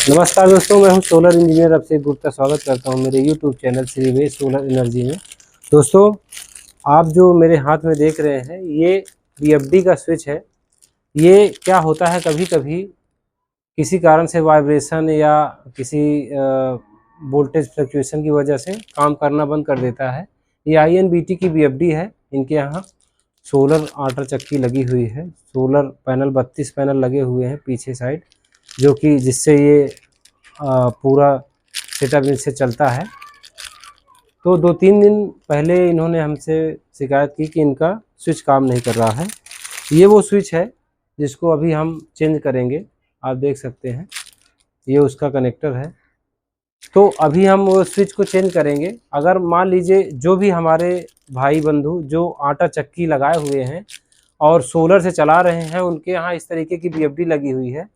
नमस्कार दोस्तों, मैं हूं सोलर इंजीनियर अभिषेक गुप्ता। स्वागत करता हूं मेरे यूट्यूब चैनल श्री वेद सोलर एनर्जी में। दोस्तों, आप जो मेरे हाथ में देख रहे हैं ये बीएफडी का स्विच है। ये क्या होता है, कभी कभी किसी कारण से वाइब्रेशन या किसी वोल्टेज फ्लक्चुएशन की वजह से काम करना बंद कर देता है। ये INBT की बीएफडी है। इनके यहाँ सोलर आटा चक्की लगी हुई है। सोलर पैनल 32 पैनल लगे हुए हैं पीछे साइड, जो कि जिससे ये पूरा सेटअप इनसे चलता है। तो 2-3 दिन पहले इन्होंने हमसे शिकायत की कि इनका स्विच काम नहीं कर रहा है। ये वो स्विच है जिसको अभी हम चेंज करेंगे। आप देख सकते हैं ये उसका कनेक्टर है। तो अभी हम वो स्विच को चेंज करेंगे। अगर मान लीजिए जो भी हमारे भाई बंधु जो आटा चक्की लगाए हुए हैं और सोलर से चला रहे हैं, उनके यहाँ इस तरीके की बीएफडी लगी हुई है।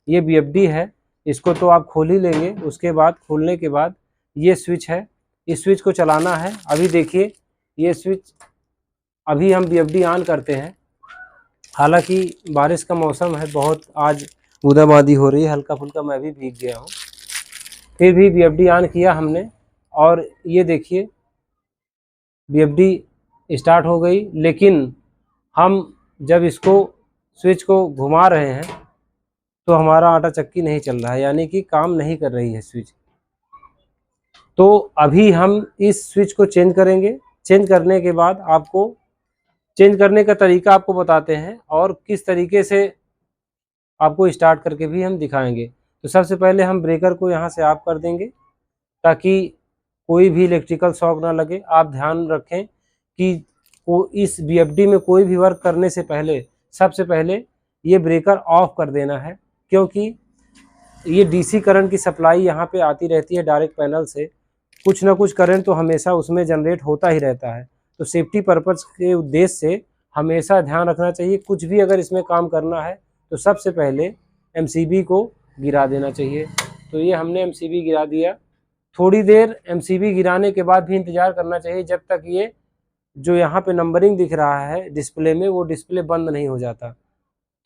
ये बीएफडी है, इसको तो आप खोल ही लेंगे। उसके बाद खोलने के बाद ये स्विच है, इस स्विच को चलाना है। अभी देखिए ये स्विच, अभी हम बीएफडी ऑन करते हैं। हालांकि बारिश का मौसम है, बहुत आज बूंदाबांदी हो रही है, हल्का फुल्का मैं भी भीग गया हूँ। फिर भी बीएफडी ऑन किया हमने और ये देखिए बीएफडी स्टार्ट हो गई। लेकिन हम जब इसको स्विच को घुमा रहे हैं तो हमारा आटा चक्की नहीं चल रहा है, यानी कि काम नहीं कर रही है स्विच। तो अभी हम इस स्विच को चेंज करेंगे। चेंज करने के बाद आपको चेंज करने का तरीका आपको बताते हैं और किस तरीके से आपको स्टार्ट करके भी हम दिखाएंगे। तो सबसे पहले हम ब्रेकर को यहाँ से ऑफ कर देंगे ताकि कोई भी इलेक्ट्रिकल शॉक ना लगे। आप ध्यान रखें कि इस बीएफडी में कोई भी वर्क करने से पहले सबसे पहले ये ब्रेकर ऑफ कर देना है, क्योंकि ये डीसी करंट की सप्लाई यहाँ पे आती रहती है डायरेक्ट पैनल से। कुछ ना कुछ करंट तो हमेशा उसमें जनरेट होता ही रहता है। तो सेफ्टी पर्पज़ के उद्देश्य से हमेशा ध्यान रखना चाहिए, कुछ भी अगर इसमें काम करना है तो सबसे पहले एमसीबी को गिरा देना चाहिए। तो ये हमने एमसीबी गिरा दिया। थोड़ी देर एमसीबी गिराने के बाद भी इंतज़ार करना चाहिए जब तक ये जो यहाँ पे नंबरिंग दिख रहा है डिस्प्ले में, वो डिस्प्ले बंद नहीं हो जाता।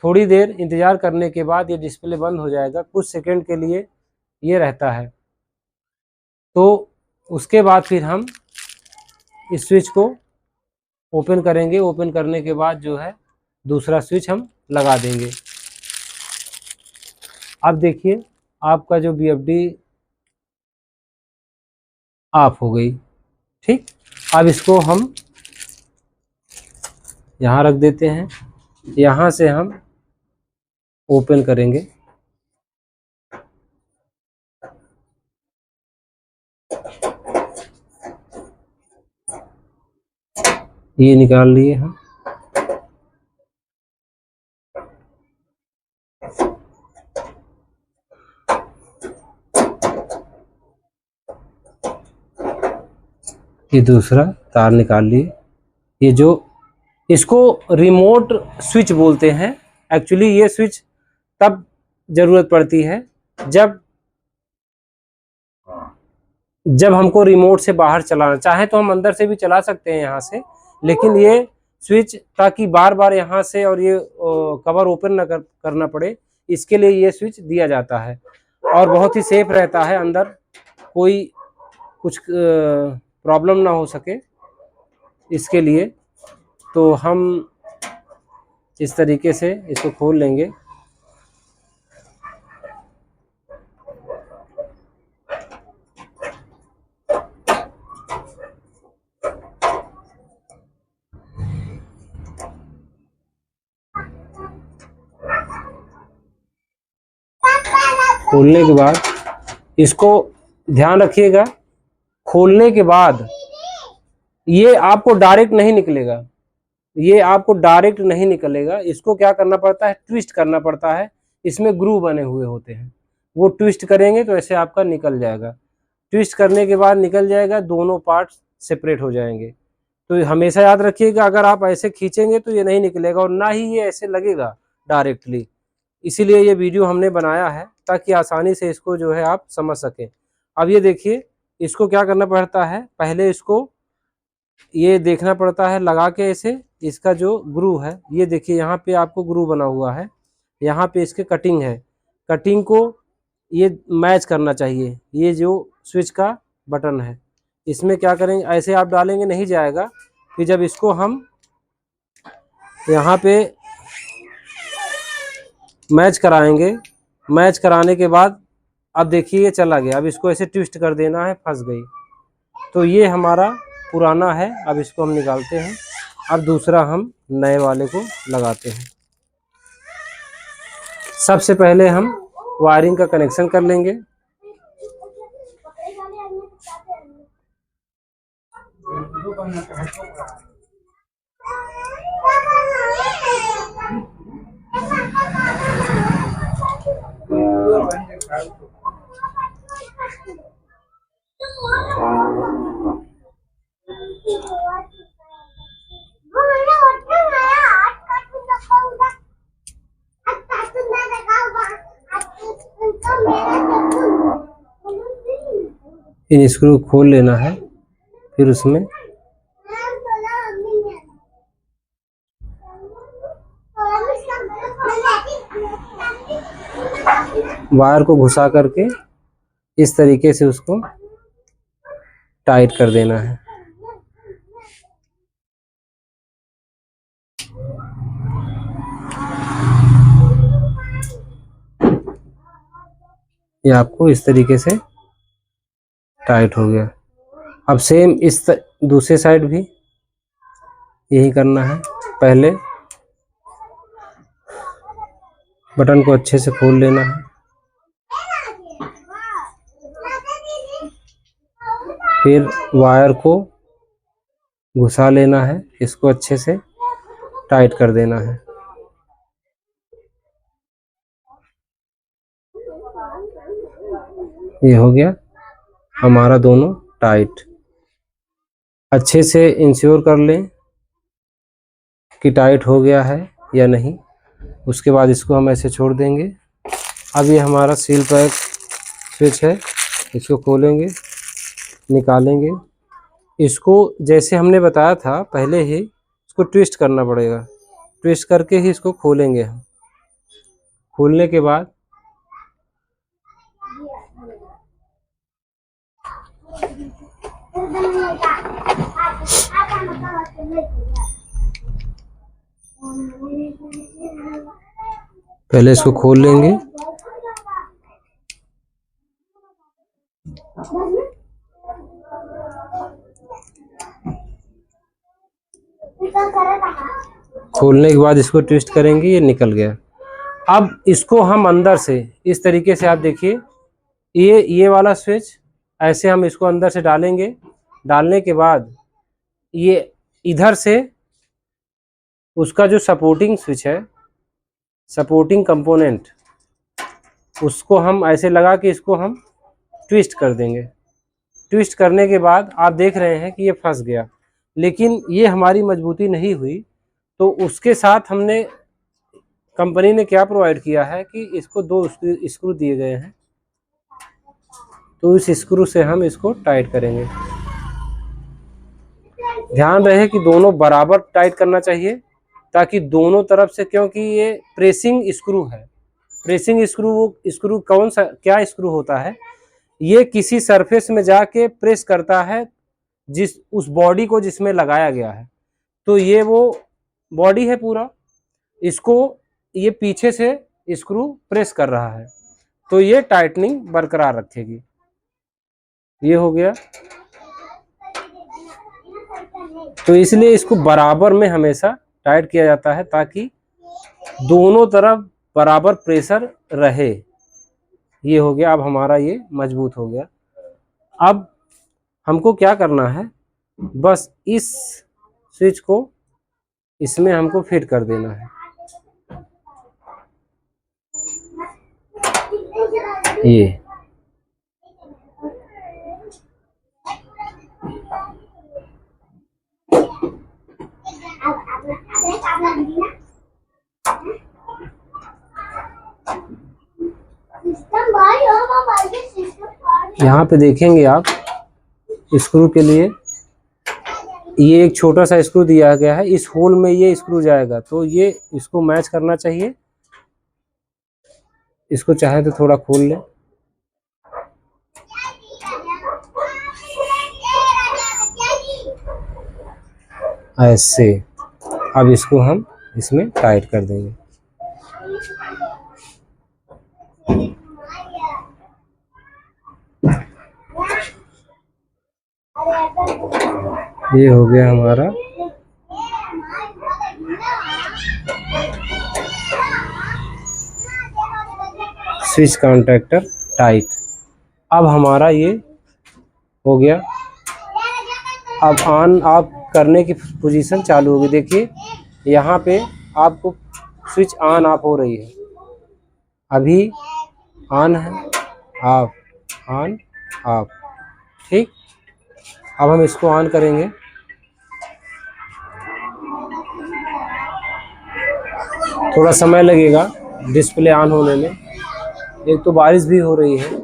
थोड़ी देर इंतज़ार करने के बाद ये डिस्प्ले बंद हो जाएगा, कुछ सेकंड के लिए ये रहता है। तो उसके बाद फिर हम इस स्विच को ओपन करेंगे। ओपन करने के बाद जो है दूसरा स्विच हम लगा देंगे। अब देखिए आपका जो बीएफडी ऑफ हो गई। ठीक, अब इसको हम यहाँ रख देते हैं। यहाँ से हम ओपन करेंगे। ये निकाल लिए हम। ये दूसरा तार निकाल लिए। ये जो इसको रिमोट स्विच बोलते हैं। एक्चुअली ये स्विच तब ज़रूरत पड़ती है जब हमको रिमोट से बाहर चलाना चाहे तो हम अंदर से भी चला सकते हैं यहाँ से, लेकिन ये स्विच ताकि बार बार यहाँ से और ये कवर ओपन न करना पड़े, इसके लिए ये स्विच दिया जाता है और बहुत ही सेफ रहता है, अंदर कोई कुछ प्रॉब्लम ना हो सके इसके लिए। तो हम इस तरीके से इसको खोल लेंगे। खोलने के बाद इसको ध्यान रखिएगा, खोलने के बाद ये आपको डायरेक्ट नहीं निकलेगा। ये आपको डायरेक्ट नहीं निकलेगा, इसको क्या करना पड़ता है, ट्विस्ट करना पड़ता है। इसमें ग्रू बने हुए होते हैं, वो ट्विस्ट करेंगे तो ऐसे आपका निकल जाएगा। ट्विस्ट करने के बाद निकल जाएगा, दोनों पार्ट सेपरेट हो जाएंगे। तो हमेशा याद रखिएगा, अगर आप ऐसे खींचेंगे तो ये नहीं निकलेगा और ना ही ये ऐसे लगेगा डायरेक्टली। इसीलिए ये वीडियो हमने बनाया है ताकि आसानी से इसको जो है आप समझ सकें। अब ये देखिए, इसको क्या करना पड़ता है, पहले इसको ये देखना पड़ता है लगा के ऐसे। इसका जो ग्रू है ये देखिए, यहाँ पे आपको ग्रू बना हुआ है, यहाँ पे इसके कटिंग है। कटिंग को ये मैच करना चाहिए। ये जो स्विच का बटन है, इसमें क्या करेंगे, ऐसे आप डालेंगे नहीं जाएगा। कि जब इसको हम यहाँ पे मैच कराएंगे, मैच कराने के बाद अब देखिए ये चला गया। अब इसको ऐसे ट्विस्ट कर देना है, फंस गई। तो ये हमारा पुराना है, अब इसको हम निकालते हैं। अब दूसरा हम नए वाले को लगाते हैं। सबसे पहले हम वायरिंग का कनेक्शन कर लेंगे। इन स्क्रू खोल लेना है, फिर उसमें वायर को घुसा करके इस तरीके से उसको टाइट कर देना है। ये आपको इस तरीके से टाइट हो गया। अब सेम इस दूसरे साइड भी यही करना है। पहले बटन को अच्छे से खोल लेना है, फिर वायर को घुसा लेना है, इसको अच्छे से टाइट कर देना है। ये हो गया हमारा दोनों टाइट। अच्छे से इंश्योर कर लें कि टाइट हो गया है या नहीं। उसके बाद इसको हम ऐसे छोड़ देंगे। अब ये हमारा सील पैक स्विच है, इसको खोलेंगे, निकालेंगे। इसको जैसे हमने बताया था पहले ही, इसको ट्विस्ट करना पड़ेगा। ट्विस्ट करके ही इसको खोलेंगे हम। खोलने के बाद पहले इसको खोल लेंगे। खोलने के बाद इसको ट्विस्ट करेंगे, ये निकल गया। अब इसको हम अंदर से इस तरीके से, आप देखिए ये वाला स्विच ऐसे हम इसको अंदर से डालेंगे। डालने के बाद ये इधर से उसका जो सपोर्टिंग स्विच है, सपोर्टिंग कंपोनेंट, उसको हम ऐसे लगा के इसको हम ट्विस्ट कर देंगे। ट्विस्ट करने के बाद आप देख रहे हैं कि ये फंस गया, लेकिन ये हमारी मजबूती नहीं हुई। तो उसके साथ हमने, कंपनी ने क्या प्रोवाइड किया है कि इसको 2 स्क्रू दिए गए हैं। तो इस स्क्रू से हम इसको टाइट करेंगे। ध्यान रहे कि दोनों बराबर टाइट करना चाहिए, ताकि दोनों तरफ से, क्योंकि ये प्रेसिंग स्क्रू है। प्रेसिंग स्क्रू कौन सा, क्या स्क्रू होता है, ये किसी सरफेस में जाके प्रेस करता है जिस उस बॉडी को जिसमें लगाया गया है। तो ये वो बॉडी है पूरा, इसको ये पीछे से स्क्रू प्रेस कर रहा है, तो ये टाइटनिंग बरकरार रखेगी। ये हो गया। तो इसलिए इसको बराबर में हमेशा टाइट किया जाता है, ताकि दोनों तरफ बराबर प्रेशर रहे। ये हो गया। अब हमारा ये मजबूत हो गया। अब हमको क्या करना है, बस इस स्विच को इसमें हमको फिट कर देना है। ये यहाँ पे देखेंगे आप, स्क्रू के लिए ये एक छोटा सा स्क्रू दिया गया है। इस होल में ये स्क्रू जाएगा, तो ये इसको मैच करना चाहिए। इसको चाहे तो थोड़ा खोल लें। ऐसे। अब इसको हम इसमें टाइट कर देंगे। ये हो गया हमारा स्विच कॉन्टैक्टर टाइट। अब हमारा ये हो गया। अब ऑन ऑफ करने की पोजीशन चालू होगी। देखिए यहाँ पे आपको स्विच ऑन ऑफ हो रही है। अभी ऑन है, ऑफ, ऑन, ऑफ। ठीक, अब हम इसको ऑन करेंगे। थोड़ा समय लगेगा डिस्प्ले ऑन होने में, एक तो बारिश भी हो रही है।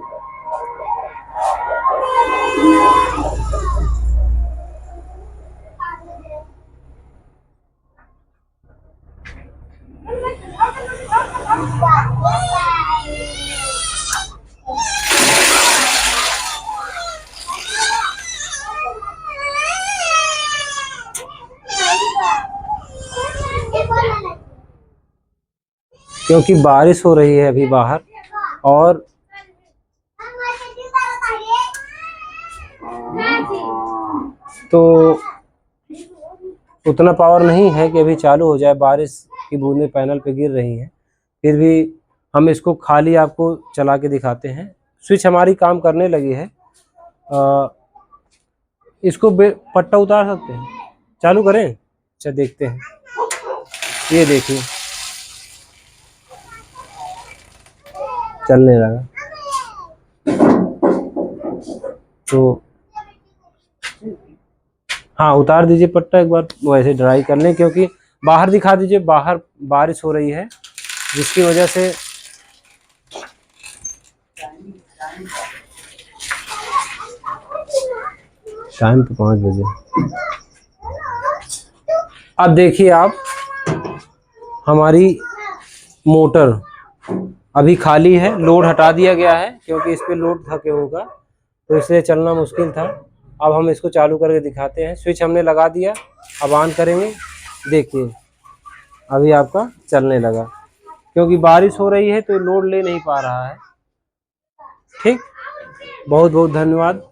क्योंकि बारिश हो रही है अभी बाहर, और तो उतना पावर नहीं है कि अभी चालू हो जाए। बारिश की बूंदें पैनल पे गिर रही हैं, फिर भी हम इसको खाली आपको चला के दिखाते हैं। स्विच हमारी काम करने लगी है। इसको पट्टा उतार सकते हैं, चालू करें? अच्छा देखते हैं। ये देखिए चलने लगा। तो हाँ, उतार दीजिए पट्टा एक बार, वैसे ड्राई कर लें, क्योंकि बाहर दिखा दीजिए, बाहर बारिश हो रही है जिसकी वजह से टाइम तो 5 बजे। अब देखिए आप, हमारी मोटर अभी खाली है, लोड हटा दिया गया है क्योंकि इस पे लोड था गेहूं का, तो इसलिए चलना मुश्किल था। अब हम इसको चालू करके दिखाते हैं। स्विच हमने लगा दिया, अब ऑन करेंगे। देखिए अभी आपका चलने लगा, क्योंकि बारिश हो रही है तो लोड ले नहीं पा रहा है। ठीक, बहुत बहुत धन्यवाद।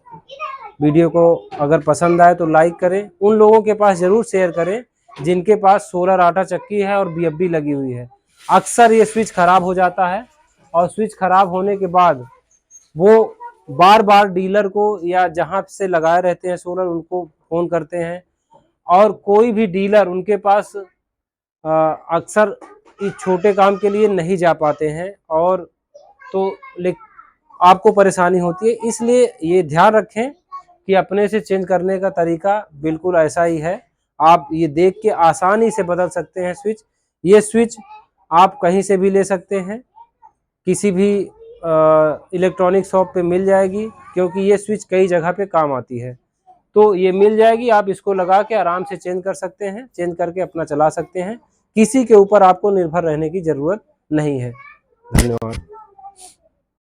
वीडियो को अगर पसंद आए तो लाइक करें, उन लोगों के पास ज़रूर शेयर करें जिनके पास सोलर आटा चक्की है और बीएफबी लगी हुई है। अक्सर ये स्विच खराब हो जाता है, और स्विच खराब होने के बाद वो बार बार डीलर को या जहां से लगाए रहते हैं सोलर उनको फ़ोन करते हैं, और कोई भी डीलर उनके पास अक्सर इस छोटे काम के लिए नहीं जा पाते हैं, और तो आपको परेशानी होती है। इसलिए ये ध्यान रखें कि अपने से चेंज करने का तरीका बिल्कुल ऐसा ही है। आप ये देख के आसानी से बदल सकते हैं स्विच। ये स्विच आप कहीं से भी ले सकते हैं, किसी भी इलेक्ट्रॉनिक शॉप पे मिल जाएगी, क्योंकि ये स्विच कई जगह पे काम आती है। तो ये मिल जाएगी, आप इसको लगा के आराम से चेंज कर सकते हैं, चेंज करके अपना चला सकते हैं। किसी के ऊपर आपको निर्भर रहने की ज़रूरत नहीं है। धन्यवाद।